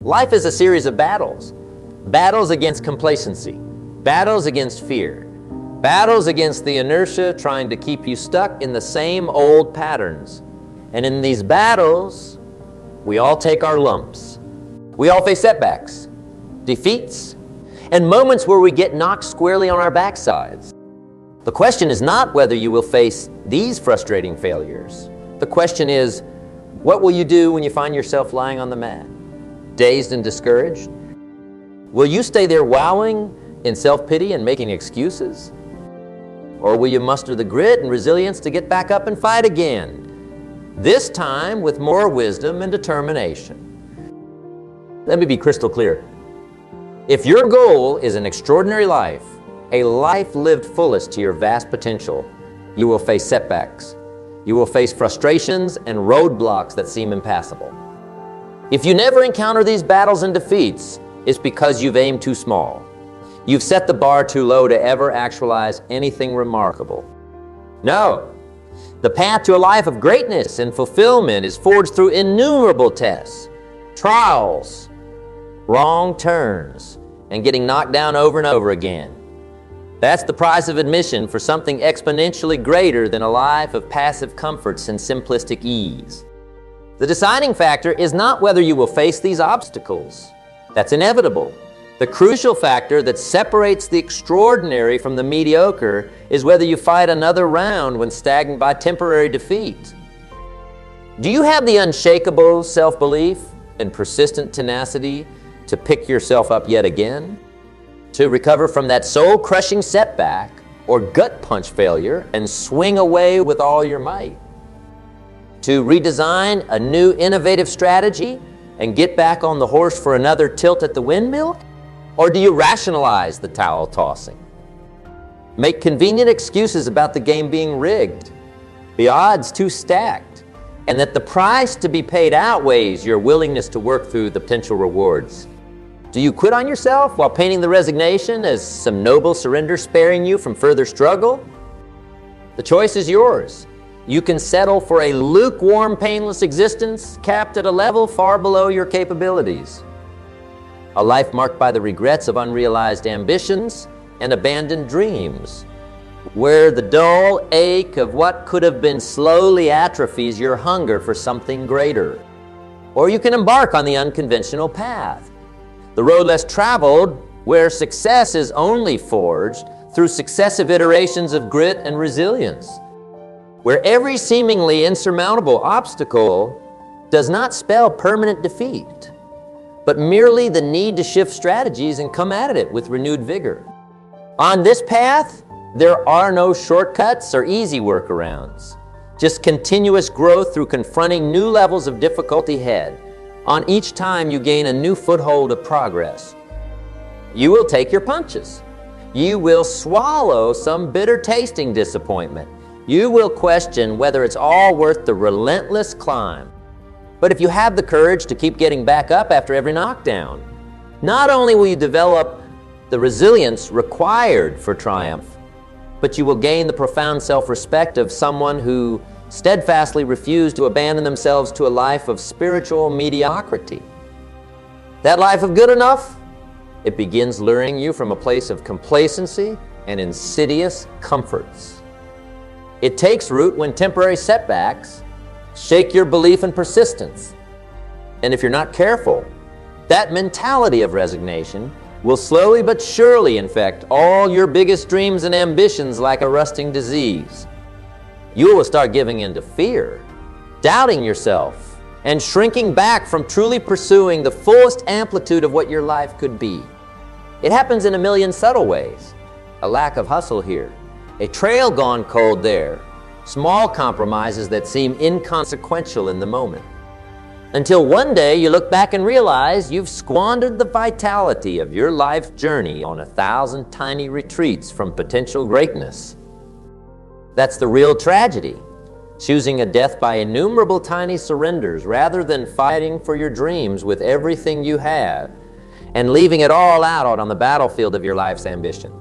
Life is a series of battles. Battles against complacency, battles against fear, battles against the inertia trying to keep you stuck in the same old patterns. And in these battles, we all take our lumps. We all face setbacks, defeats, and moments where we get knocked squarely on our backsides. The question is not whether you will face these frustrating failures. The question is, what will you do when you find yourself lying on the mat, dazed and discouraged? Will you stay there wallowing in self-pity and making excuses? Or will you muster the grit and resilience to get back up and fight again? This time with more wisdom and determination. Let me be crystal clear. If your goal is an extraordinary life, a life lived fullest to your vast potential, you will face setbacks. You will face frustrations and roadblocks that seem impassable. If you never encounter these battles and defeats, it's because you've aimed too small. You've set the bar too low to ever actualize anything remarkable. No, the path to a life of greatness and fulfillment is forged through innumerable tests, trials, wrong turns, and getting knocked down over and over again. That's the price of admission for something exponentially greater than a life of passive comforts and simplistic ease. The deciding factor is not whether you will face these obstacles. That's inevitable. The crucial factor that separates the extraordinary from the mediocre is whether you fight another round when stagnant by temporary defeat. Do you have the unshakable self-belief and persistent tenacity to pick yourself up yet again? To recover from that soul-crushing setback or gut punch failure and swing away with all your might? To redesign a new innovative strategy and get back on the horse for another tilt at the windmill? Or do you rationalize the towel tossing? Make convenient excuses about the game being rigged, the odds too stacked, and that the price to be paid outweighs your willingness to work through the potential rewards? Do you quit on yourself while painting the resignation as some noble surrender sparing you from further struggle? The choice is yours. You can settle for a lukewarm, painless existence capped at a level far below your capabilities. A life marked by the regrets of unrealized ambitions and abandoned dreams, where the dull ache of what could have been slowly atrophies your hunger for something greater. Or you can embark on the unconventional path, the road less traveled, where success is only forged through successive iterations of grit and resilience, where every seemingly insurmountable obstacle does not spell permanent defeat, but merely the need to shift strategies and come at it with renewed vigor. On this path, there are no shortcuts or easy workarounds, just continuous growth through confronting new levels of difficulty head. On each time you gain a new foothold of progress. You will take your punches. You will swallow some bitter tasting disappointment. You will question whether it's all worth the relentless climb. But if you have the courage to keep getting back up after every knockdown, not only will you develop the resilience required for triumph, but you will gain the profound self-respect of someone who steadfastly refused to abandon themselves to a life of spiritual mediocrity. That life of good enough, it begins luring you from a place of complacency and insidious comforts. It takes root when temporary setbacks shake your belief in persistence. And if you're not careful, that mentality of resignation will slowly but surely infect all your biggest dreams and ambitions like a rusting disease. You will start giving in to fear, doubting yourself, and shrinking back from truly pursuing the fullest amplitude of what your life could be. It happens in a million subtle ways. A lack of hustle here, a trail gone cold there, small compromises that seem inconsequential in the moment. Until one day you look back and realize you've squandered the vitality of your life journey on 1,000 tiny retreats from potential greatness. That's the real tragedy, choosing a death by innumerable tiny surrenders rather than fighting for your dreams with everything you have and leaving it all out on the battlefield of your life's ambition.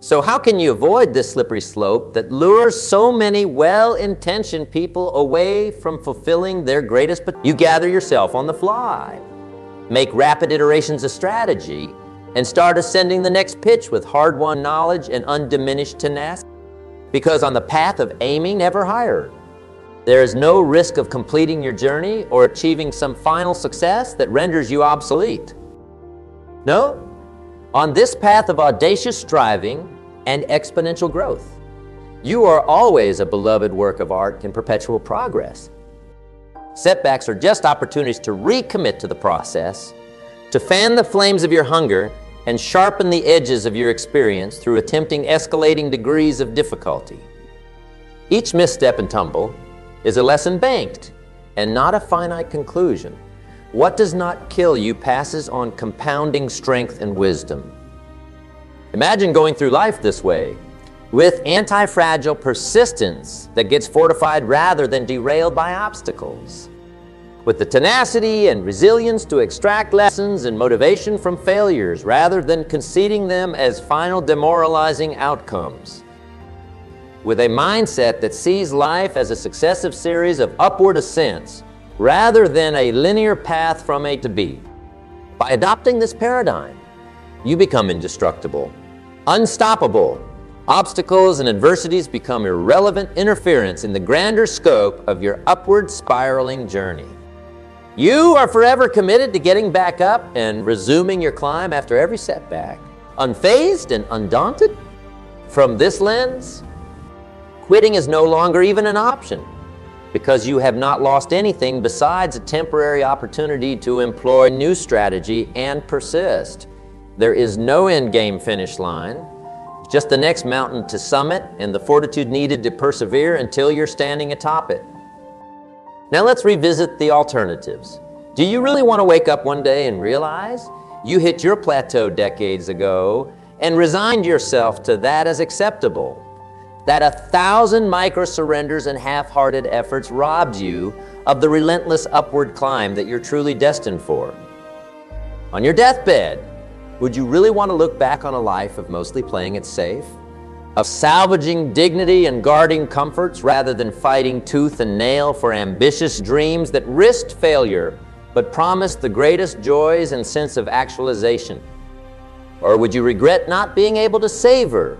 So how can you avoid this slippery slope that lures so many well-intentioned people away from fulfilling their greatest potential? You gather yourself on the fly. make rapid iterations a strategy, and start ascending the next pitch with hard-won knowledge and undiminished tenacity. Because on the path of aiming ever higher, there is no risk of completing your journey or achieving some final success that renders you obsolete. No, on this path of audacious striving and exponential growth, you are always a beloved work of art in perpetual progress. Setbacks are just opportunities to recommit to the process, to fan the flames of your hunger and sharpen the edges of your experience through attempting escalating degrees of difficulty. Each misstep and tumble is a lesson banked and not a finite conclusion. What does not kill you passes on compounding strength and wisdom. Imagine going through life this way, with anti-fragile persistence that gets fortified rather than derailed by obstacles, with the tenacity and resilience to extract lessons and motivation from failures rather than conceding them as final demoralizing outcomes, with a mindset that sees life as a successive series of upward ascents rather than a linear path from A to B. By adopting this paradigm, you become indestructible, unstoppable. Obstacles and adversities become irrelevant interference in the grander scope of your upward spiraling journey. You are forever committed to getting back up and resuming your climb after every setback, unfazed and undaunted. From this lens, quitting is no longer even an option because you have not lost anything besides a temporary opportunity to employ new strategy and persist. There is no end-game finish line, just the next mountain to summit and the fortitude needed to persevere until you're standing atop it. Now let's revisit the alternatives. Do you really want to wake up one day and realize you hit your plateau decades ago and resigned yourself to that as acceptable? That 1,000 micro-surrenders and half-hearted efforts robbed you of the relentless upward climb that you're truly destined for? On your deathbed, would you really want to look back on a life of mostly playing it safe? Of salvaging dignity and guarding comforts rather than fighting tooth and nail for ambitious dreams that risked failure but promised the greatest joys and sense of actualization? Or would you regret not being able to savor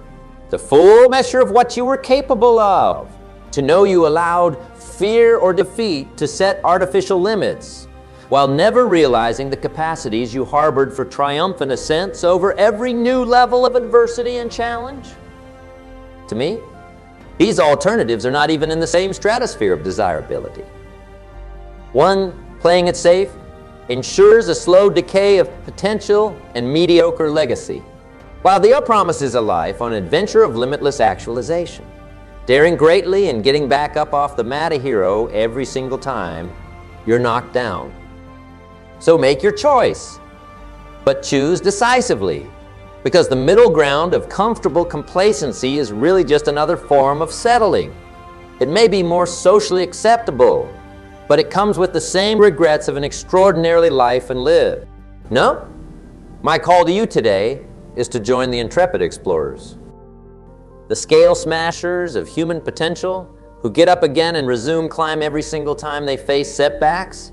the full measure of what you were capable of, to know you allowed fear or defeat to set artificial limits, while never realizing the capacities you harbored for triumphant ascents over every new level of adversity and challenge? To me, these alternatives are not even in the same stratosphere of desirability. One, playing it safe, ensures a slow decay of potential and mediocre legacy, while the other promises a life on an adventure of limitless actualization, daring greatly and getting back up off the mat a hero every single time you're knocked down. So make your choice, but choose decisively, because the middle ground of comfortable complacency is really just another form of settling. It may be more socially acceptable, but it comes with the same regrets of an extraordinarily life and live. No? My call to you today is to join the intrepid explorers, the scale smashers of human potential who get up again and resume climb every single time they face setbacks,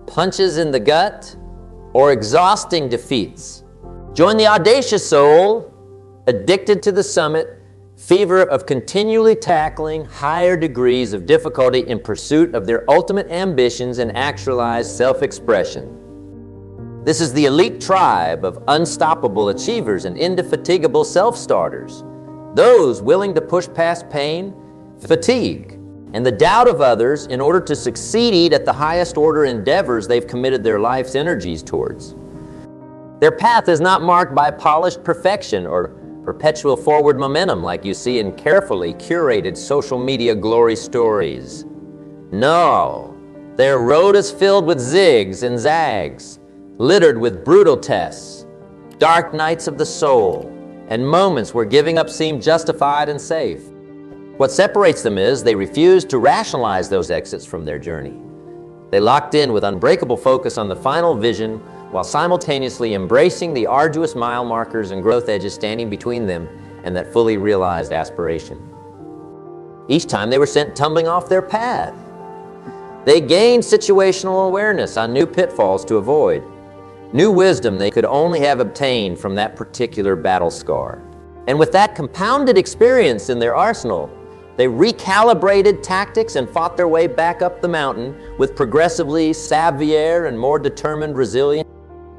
punches in the gut, or exhausting defeats. Join the audacious soul, addicted to the summit, fever of continually tackling higher degrees of difficulty in pursuit of their ultimate ambitions and actualized self-expression. This is the elite tribe of unstoppable achievers and indefatigable self-starters, those willing to push past pain, fatigue, and the doubt of others in order to succeed at the highest order endeavors they've committed their life's energies towards. Their path is not marked by polished perfection or perpetual forward momentum like you see in carefully curated social media glory stories. No, their road is filled with zigs and zags, littered with brutal tests, dark nights of the soul, and moments where giving up seemed justified and safe. What separates them is they refuse to rationalize those exits from their journey. They locked in with unbreakable focus on the final vision while simultaneously embracing the arduous mile markers and growth edges standing between them and that fully realized aspiration. Each time they were sent tumbling off their path. They gained situational awareness on new pitfalls to avoid, new wisdom they could only have obtained from that particular battle scar. And with that compounded experience in their arsenal, they recalibrated tactics and fought their way back up the mountain with progressively savvier and more determined resilience.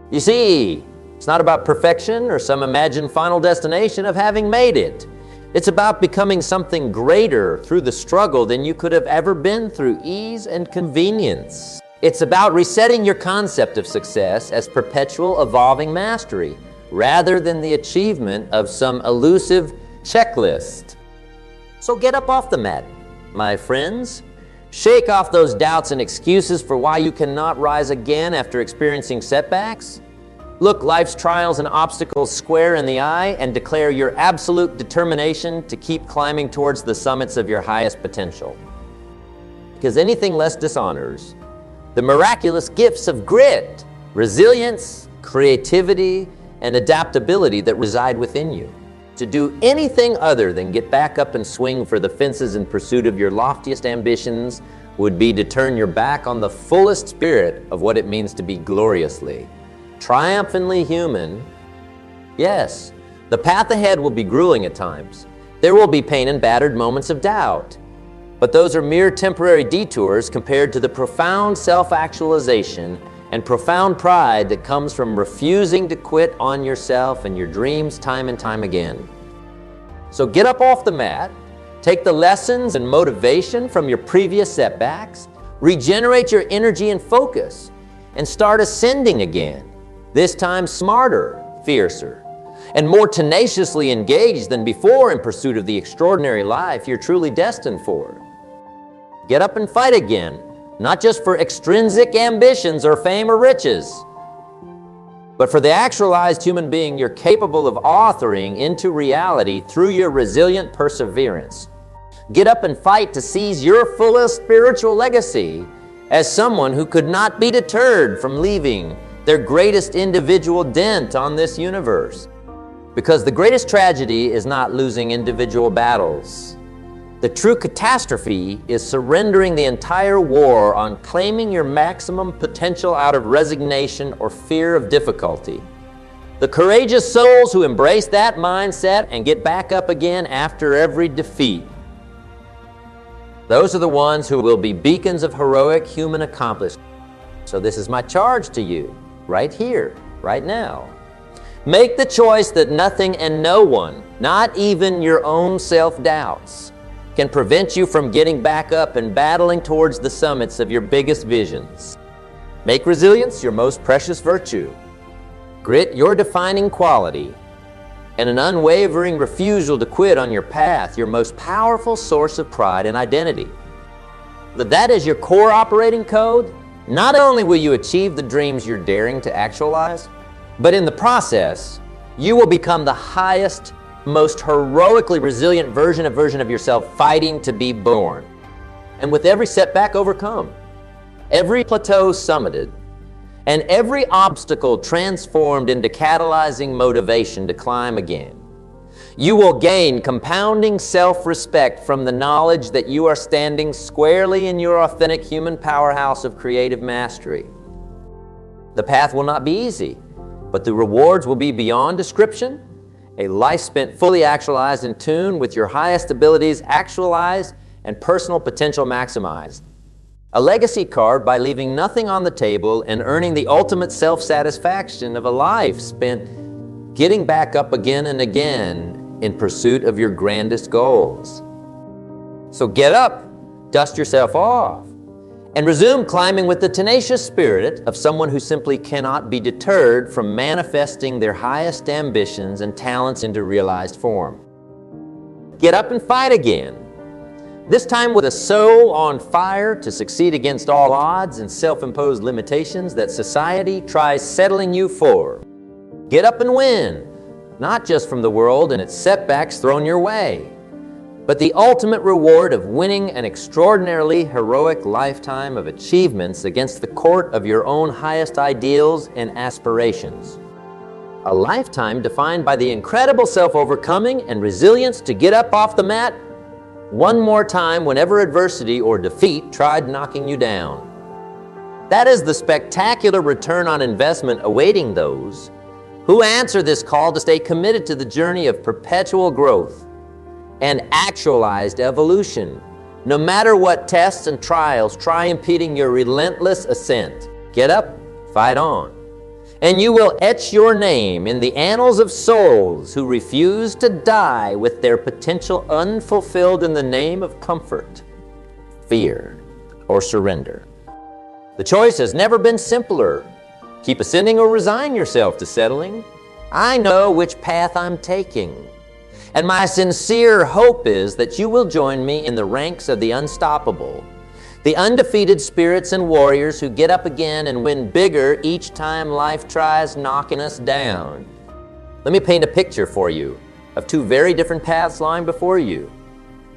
You see, it's not about perfection or some imagined final destination of having made it. It's about becoming something greater through the struggle than you could have ever been through ease and convenience. It's about resetting your concept of success as perpetual evolving mastery, rather than the achievement of some elusive checklist. So get up off the mat, my friends. Shake off those doubts and excuses for why you cannot rise again after experiencing setbacks. Look life's trials and obstacles square in the eye and declare your absolute determination to keep climbing towards the summits of your highest potential. Because anything less dishonors the miraculous gifts of grit, resilience, creativity, and adaptability that reside within you. To do anything other than get back up and swing for the fences in pursuit of your loftiest ambitions would be to turn your back on the fullest spirit of what it means to be gloriously, triumphantly human. Yes, the path ahead will be grueling at times. There will be pain and battered moments of doubt. But those are mere temporary detours compared to the profound self-actualization and profound pride that comes from refusing to quit on yourself and your dreams time and time again. So get up off the mat, take the lessons and motivation from your previous setbacks, regenerate your energy and focus, and start ascending again, this time smarter, fiercer, and more tenaciously engaged than before in pursuit of the extraordinary life you're truly destined for. Get up and fight again, not just for extrinsic ambitions or fame or riches, but for the actualized human being you're capable of authoring into reality through your resilient perseverance. Get up and fight to seize your fullest spiritual legacy as someone who could not be deterred from leaving their greatest individual dent on this universe. Because the greatest tragedy is not losing individual battles. The true catastrophe is surrendering the entire war on claiming your maximum potential out of resignation or fear of difficulty. The courageous souls who embrace that mindset and get back up again after every defeat, those are the ones who will be beacons of heroic human accomplishment. So this is my charge to you, right here, right now. Make the choice that nothing and no one, not even your own self-doubts, can prevent you from getting back up and battling towards the summits of your biggest visions. Make resilience your most precious virtue, grit your defining quality, and an unwavering refusal to quit on your path your most powerful source of pride and identity. But that is your core operating code. Not only will you achieve the dreams you're daring to actualize, but in the process, you will become the highest, most heroically resilient version of yourself fighting to be born. And with every setback overcome, every plateau summited, and every obstacle transformed into catalyzing motivation to climb again, you will gain compounding self-respect from the knowledge that you are standing squarely in your authentic human powerhouse of creative mastery. The path will not be easy, but the rewards will be beyond description. A life spent fully actualized, in tune with your highest abilities actualized and personal potential maximized. A legacy carved by leaving nothing on the table and earning the ultimate self-satisfaction of a life spent getting back up again and again in pursuit of your grandest goals. So get up, dust yourself off, and resume climbing with the tenacious spirit of someone who simply cannot be deterred from manifesting their highest ambitions and talents into realized form. Get up and fight again, this time with a soul on fire to succeed against all odds and self-imposed limitations that society tries settling you for. Get up and win, not just from the world and its setbacks thrown your way, but the ultimate reward of winning an extraordinarily heroic lifetime of achievements against the court of your own highest ideals and aspirations. A lifetime defined by the incredible self-overcoming and resilience to get up off the mat one more time whenever adversity or defeat tried knocking you down. That is the spectacular return on investment awaiting those who answer this call to stay committed to the journey of perpetual growth and actualized evolution. No matter what tests and trials try impeding your relentless ascent, get up, fight on, and you will etch your name in the annals of souls who refuse to die with their potential unfulfilled in the name of comfort, fear, or surrender. The choice has never been simpler. Keep ascending or resign yourself to settling. I know which path I'm taking, and my sincere hope is that you will join me in the ranks of the unstoppable, the undefeated spirits and warriors who get up again and win bigger each time life tries knocking us down. Let me paint a picture for you of two very different paths lying before you.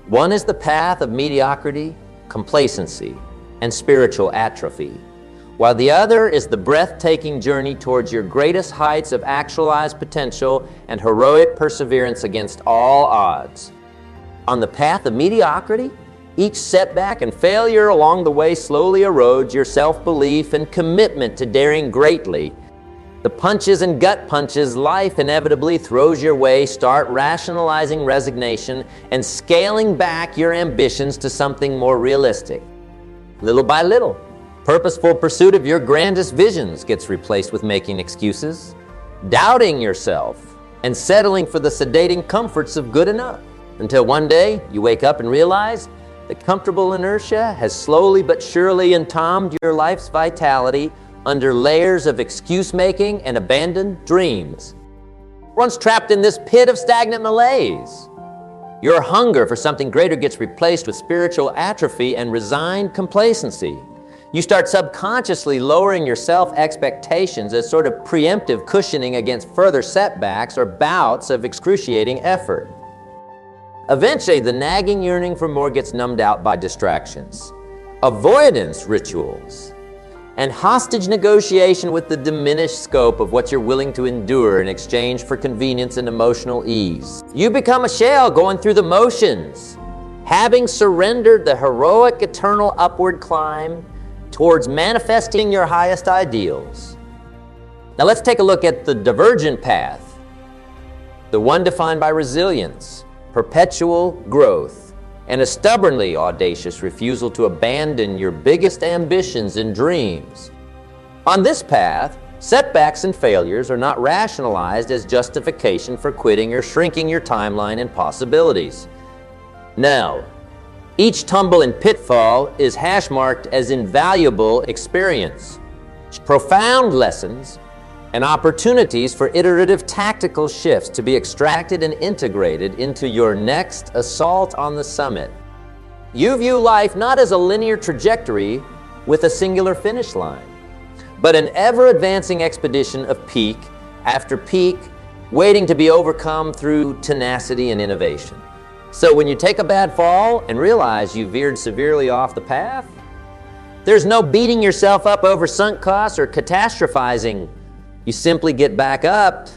One is the path of mediocrity, complacency, and spiritual atrophy, while the other is the breathtaking journey towards your greatest heights of actualized potential and heroic perseverance against all odds. On the path of mediocrity, each setback and failure along the way slowly erodes your self-belief and commitment to daring greatly. The punches and gut punches life inevitably throws your way start rationalizing resignation and scaling back your ambitions to something more realistic. Little by little, purposeful pursuit of your grandest visions gets replaced with making excuses, doubting yourself, and settling for the sedating comforts of good enough, until one day you wake up and realize that comfortable inertia has slowly but surely entombed your life's vitality under layers of excuse-making and abandoned dreams. Once trapped in this pit of stagnant malaise, your hunger for something greater gets replaced with spiritual atrophy and resigned complacency. You start subconsciously lowering your self-expectations as sort of preemptive cushioning against further setbacks or bouts of excruciating effort. Eventually, the nagging yearning for more gets numbed out by distractions, avoidance rituals, and hostage negotiation with the diminished scope of what you're willing to endure in exchange for convenience and emotional ease. You become a shell going through the motions, having surrendered the heroic eternal upward climb towards manifesting your highest ideals. Now let's take a look at the divergent path, the one defined by resilience, perpetual growth, and a stubbornly audacious refusal to abandon your biggest ambitions and dreams. On this path, setbacks and failures are not rationalized as justification for quitting or shrinking your timeline and possibilities. Now, each tumble and pitfall is hash-marked as invaluable experience, profound lessons, and opportunities for iterative tactical shifts to be extracted and integrated into your next assault on the summit. You view life not as a linear trajectory with a singular finish line, but an ever-advancing expedition of peak after peak, waiting to be overcome through tenacity and innovation. So when you take a bad fall and realize you veered severely off the path, there's no beating yourself up over sunk costs or catastrophizing. You simply get back up,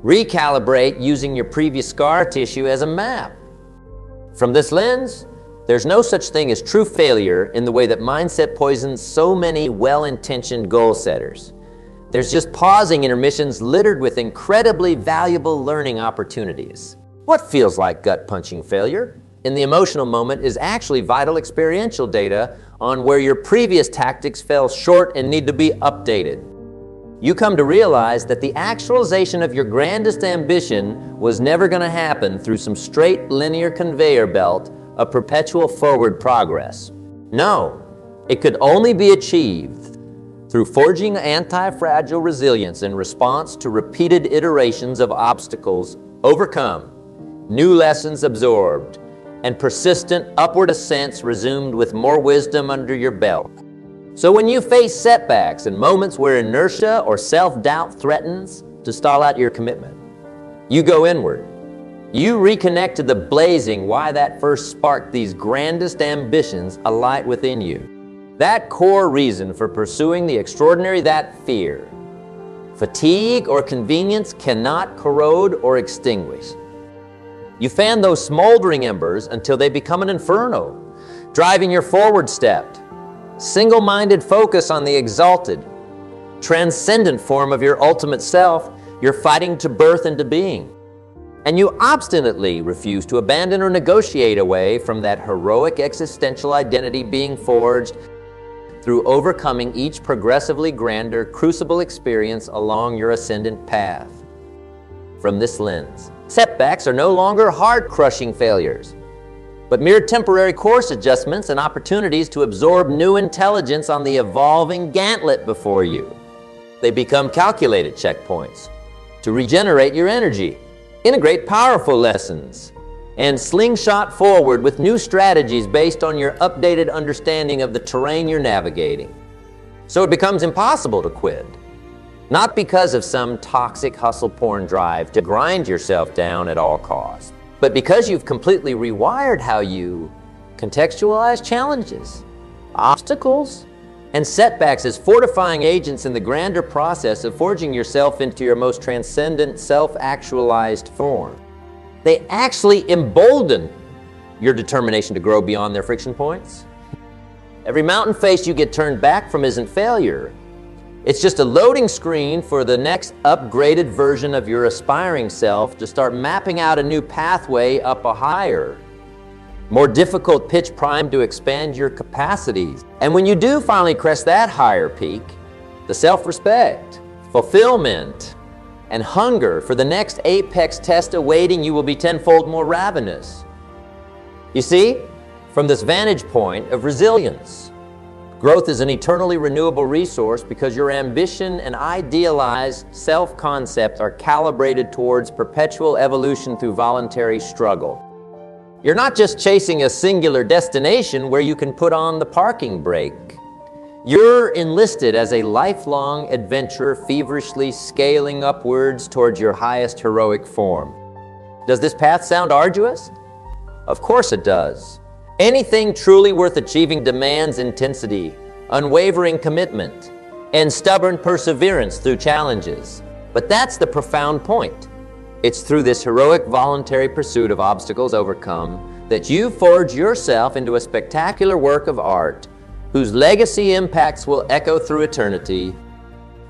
recalibrate using your previous scar tissue as a map. From this lens, there's no such thing as true failure in the way that mindset poisons so many well-intentioned goal setters. There's just pausing intermissions littered with incredibly valuable learning opportunities. What feels like gut-punching failure in the emotional moment is actually vital experiential data on where your previous tactics fell short and need to be updated. You come to realize that the actualization of your grandest ambition was never going to happen through some straight linear conveyor belt of perpetual forward progress. No, it could only be achieved through forging anti-fragile resilience in response to repeated iterations of obstacles overcome, new lessons absorbed, and persistent upward ascents resumed with more wisdom under your belt. So when you face setbacks and moments where inertia or self-doubt threatens to stall out your commitment, you go inward. You reconnect to the blazing why that first sparked these grandest ambitions alight within you. That core reason for pursuing the extraordinary that fear, fatigue, or convenience cannot corrode or extinguish. You fan those smoldering embers until they become an inferno, driving your forward step, single-minded focus on the exalted, transcendent form of your ultimate self you're fighting to birth into being. And you obstinately refuse to abandon or negotiate away from that heroic existential identity being forged through overcoming each progressively grander crucible experience along your ascendant path. From this lens, setbacks are no longer heart-crushing failures, but mere temporary course adjustments and opportunities to absorb new intelligence on the evolving gauntlet before you. They become calculated checkpoints to regenerate your energy, integrate powerful lessons, and slingshot forward with new strategies based on your updated understanding of the terrain you're navigating. So it becomes impossible to quit, not because of some toxic hustle porn drive to grind yourself down at all costs, but because you've completely rewired how you contextualize challenges, obstacles, and setbacks as fortifying agents in the grander process of forging yourself into your most transcendent, self-actualized form. They actually embolden your determination to grow beyond their friction points. Every mountain face you get turned back from isn't failure. It's just a loading screen for the next upgraded version of your aspiring self to start mapping out a new pathway up a higher, more difficult pitch prime to expand your capacities. And when you do finally crest that higher peak, the self-respect, fulfillment, and hunger for the next apex test awaiting you will be tenfold more ravenous. You see, from this vantage point of resilience, growth is an eternally renewable resource because your ambition and idealized self-concept are calibrated towards perpetual evolution through voluntary struggle. You're not just chasing a singular destination where you can put on the parking brake. You're enlisted as a lifelong adventurer, feverishly scaling upwards towards your highest heroic form. Does this path sound arduous? Of course it does. Anything truly worth achieving demands intensity, unwavering commitment, and stubborn perseverance through challenges. But that's the profound point. It's through this heroic voluntary pursuit of obstacles overcome that you forge yourself into a spectacular work of art whose legacy impacts will echo through eternity.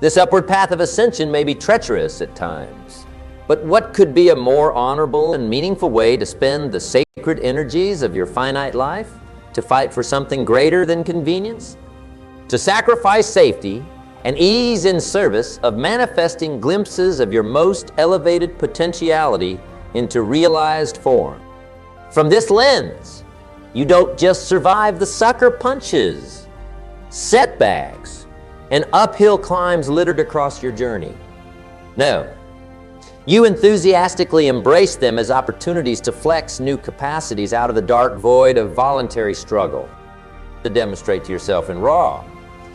This upward path of ascension may be treacherous at times, but what could be a more honorable and meaningful way to spend the sacred energies of your finite life? To fight for something greater than convenience? To sacrifice safety and ease in service of manifesting glimpses of your most elevated potentiality into realized form. From this lens, you don't just survive the sucker punches, setbacks, and uphill climbs littered across your journey. No, you enthusiastically embrace them as opportunities to flex new capacities out of the dark void of voluntary struggle, to demonstrate to yourself in raw,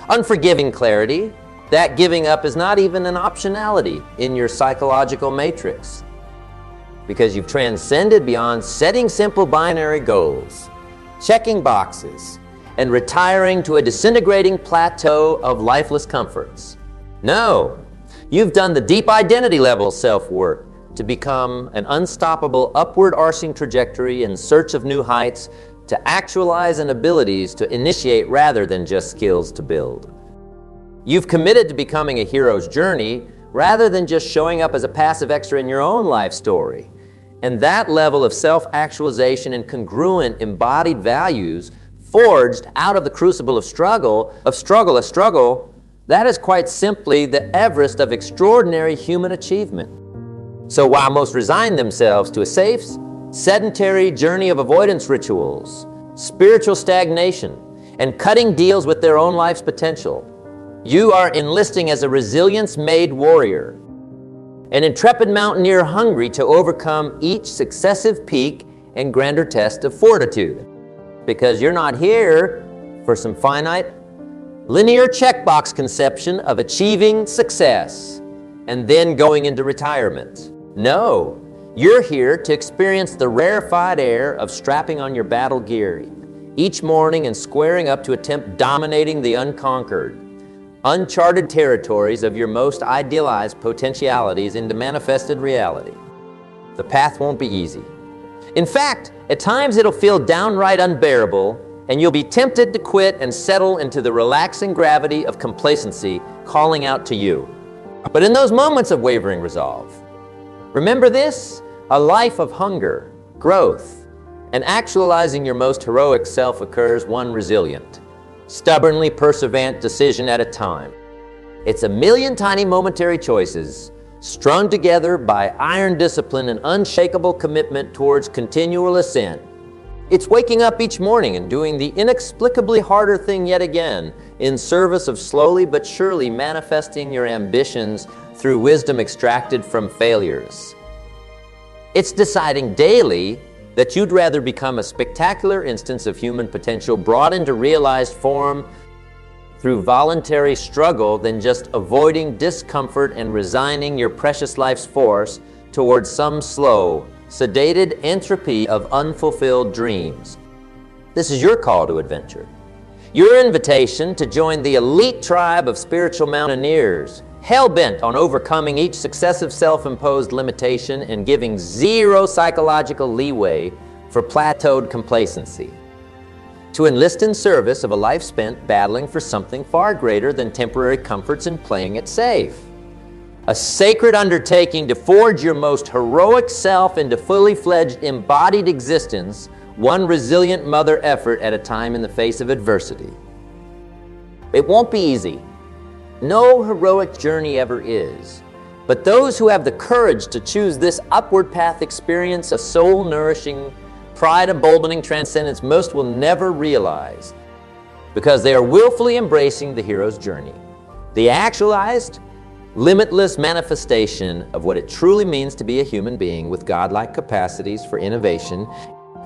unforgiving clarity that giving up is not even an optionality in your psychological matrix, because you've transcended beyond setting simple binary goals, checking boxes, and retiring to a disintegrating plateau of lifeless comforts. No, you've done the deep identity level self-work to become an unstoppable upward arcing trajectory in search of new heights, to actualize and abilities to initiate rather than just skills to build. You've committed to becoming a hero's journey rather than just showing up as a passive extra in your own life story. And that level of self-actualization and congruent embodied values forged out of the crucible of struggle, that is quite simply the Everest of extraordinary human achievement. So while most resign themselves to a safe, sedentary journey of avoidance rituals, spiritual stagnation, and cutting deals with their own life's potential, you are enlisting as a resilience-made warrior, an intrepid mountaineer hungry to overcome each successive peak and grander test of fortitude. Because you're not here for some finite, linear checkbox conception of achieving success and then going into retirement. No, you're here to experience the rarefied air of strapping on your battle gear each morning and squaring up to attempt dominating the unconquered, uncharted territories of your most idealized potentialities into manifested reality. The path won't be easy. In fact, at times it'll feel downright unbearable and you'll be tempted to quit and settle into the relaxing gravity of complacency calling out to you. But in those moments of wavering resolve, remember this: a life of hunger, growth, and actualizing your most heroic self occurs one resilient, stubbornly perseverant decision at a time. It's a million tiny momentary choices strung together by iron discipline and unshakable commitment towards continual ascent. It's waking up each morning and doing the inexplicably harder thing yet again in service of slowly but surely manifesting your ambitions through wisdom extracted from failures. It's deciding daily that you'd rather become a spectacular instance of human potential brought into realized form through voluntary struggle than just avoiding discomfort and resigning your precious life's force towards some slow, sedated entropy of unfulfilled dreams. This is your call to adventure, your invitation to join the elite tribe of spiritual mountaineers, hell-bent on overcoming each successive self-imposed limitation and giving zero psychological leeway for plateaued complacency. To enlist in service of a life spent battling for something far greater than temporary comforts and playing it safe. A sacred undertaking to forge your most heroic self into fully fledged embodied existence, one resilient mother effort at a time in the face of adversity. It won't be easy. No heroic journey ever is. But those who have the courage to choose this upward path experience a soul-nourishing, pride-emboldening transcendence most will never realize, because they are willfully embracing the hero's journey, the actualized, limitless manifestation of what it truly means to be a human being with godlike capacities for innovation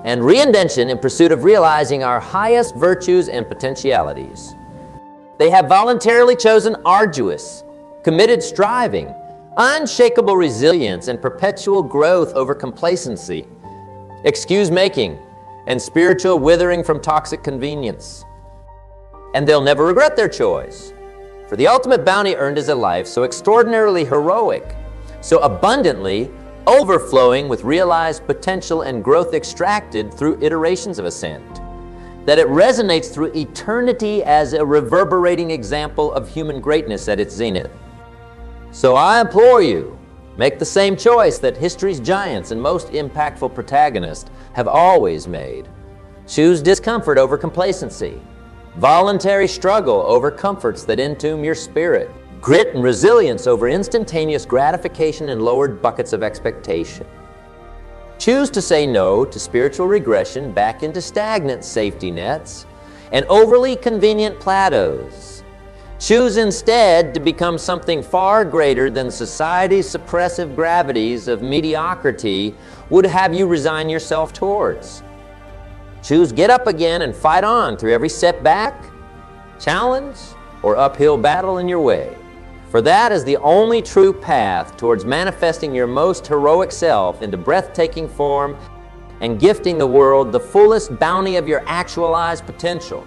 and reinvention in pursuit of realizing our highest virtues and potentialities. They have voluntarily chosen arduous, committed striving, unshakable resilience, and perpetual growth over complacency, excuse-making, and spiritual withering from toxic convenience. And they'll never regret their choice. For the ultimate bounty earned is a life so extraordinarily heroic, so abundantly overflowing with realized potential and growth extracted through iterations of ascent, that it resonates through eternity as a reverberating example of human greatness at its zenith. So I implore you, make the same choice that history's giants and most impactful protagonists have always made. Choose discomfort over complacency, voluntary struggle over comforts that entomb your spirit, grit and resilience over instantaneous gratification and lowered buckets of expectation. Choose to say no to spiritual regression back into stagnant safety nets and overly convenient plateaus. Choose instead to become something far greater than society's suppressive gravities of mediocrity would have you resign yourself towards. Choose get up again and fight on through every setback, challenge, or uphill battle in your way. For that is the only true path towards manifesting your most heroic self into breathtaking form and gifting the world the fullest bounty of your actualized potential.